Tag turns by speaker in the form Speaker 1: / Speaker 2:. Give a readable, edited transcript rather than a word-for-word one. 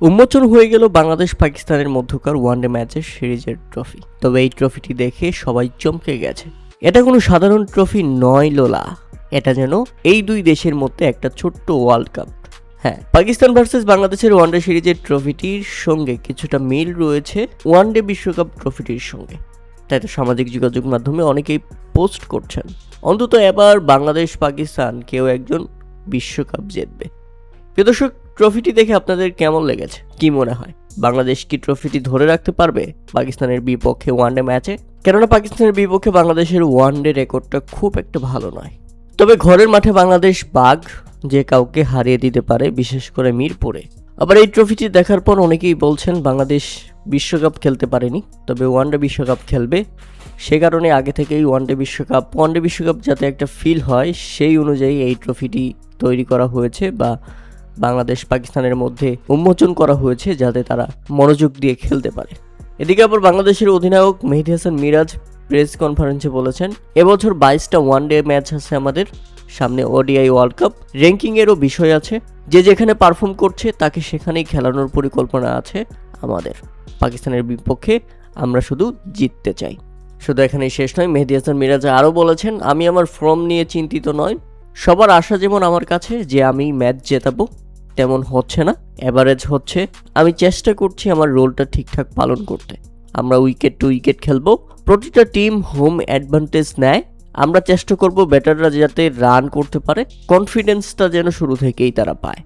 Speaker 1: উন্মোচন হয়ে গেল বাংলাদেশ পাকিস্তানের মধ্যকার ওয়ানডে ম্যাচের সিরিজের ট্রফি। তবে এই ট্রফিটি দেখে সবাই চমকে গেছে। এটা কোনো সাধারণ ট্রফি নয় লোলা, এটা যেন এই দুই দেশের মধ্যে একটা ছোট্ট ওয়ার্ল্ড কাপ। হ্যাঁ, পাকিস্তান ভার্সেস বাংলাদেশের ওয়ানডে সিরিজের ট্রফিটির সঙ্গে কিছুটা মিল রয়েছে ওয়ানডে বিশ্বকাপ ট্রফিটির সঙ্গে। তাই তো সামাজিক যোগাযোগ মাধ্যমে অনেকেই পোস্ট করছেন, অন্তত এবার বাংলাদেশ পাকিস্তান কেউ একজন বিশ্বকাপ জিতবে। প্রিয় দর্শক, ট্রফিটি দেখে আপনাদের কেমন লেগেছে? কি মনে হয়, বাংলাদেশ কি ট্রফিটি ধরে রাখতে পারবে পাকিস্তানের বিপক্ষে ওয়ানডে ম্যাচে? কেননা পাকিস্তানের বিপক্ষে বাংলাদেশের ওয়ানডে রেকর্ডটা খুব একটা ভালো নয়। তবে ঘরের মাঠে বাংলাদেশ বাঘ, যে কাউকে হারিয়ে দিতে পারে, বিশেষ করে মিরপুরে। আবার এই ট্রফিটি দেখার পর অনেকেই বলছেন বাংলাদেশ বিশ্বকাপ খেলতে পারেনি, তবে ওয়ানডে বিশ্বকাপ খেলবে। সে কারণে আগে থেকেই ওয়ানডে বিশ্বকাপ যাতে একটা ফিল হয়, সেই অনুযায়ী এই ট্রফিটি তৈরি করা হয়েছে বা বাংলাদেশ পাকিস্তানের মধ্যে উন্মোচন করা হয়েছে, যাতে তারা মনোযোগ দিয়ে খেলতে পারে। এদিকে আবার বাংলাদেশের অধিনায়ক মেহেদী হাসান মিরাজ প্রেস কনফারেন্সে বলেছেন, এবছর 22টা ওয়ানডে ম্যাচ আছে আমাদের সামনে, ওডিআই ওয়ার্ল্ড কাপ র্যাঙ্কিংয়েরও বিষয় আছে। যে যেখানে পারফর্ম করছে তাকে সেখানেই খেলানোর পরিকল্পনা আছে আমাদের। পাকিস্তানের বিপক্ষে আমরা শুধু জিততে চাই। শুধু এখানেই শেষ নয়, মেহেদী হাসান মিরাজ আরও বলেছেন, আমি আমার ফর্ম নিয়ে চিন্তিত নয়। সবার আশা যেমন আমার কাছে যে আমি ম্যাচ জেতাবো, তেমন হচ্ছে না, অ্যাভারেজ হচ্ছে। আমি চেষ্টা করছি আমার রোলটা ঠিকঠাক পালন করতে। আমরা উইকেট টু উইকেট খেলবো, প্রতিটা টিম হোম অ্যাডভান্টেজ নেয়। আমরা চেষ্টা করব ব্যাটাররা যাতে রান করতে পারে, কনফিডেন্সটা যেন শুরু থেকেই তারা পায়।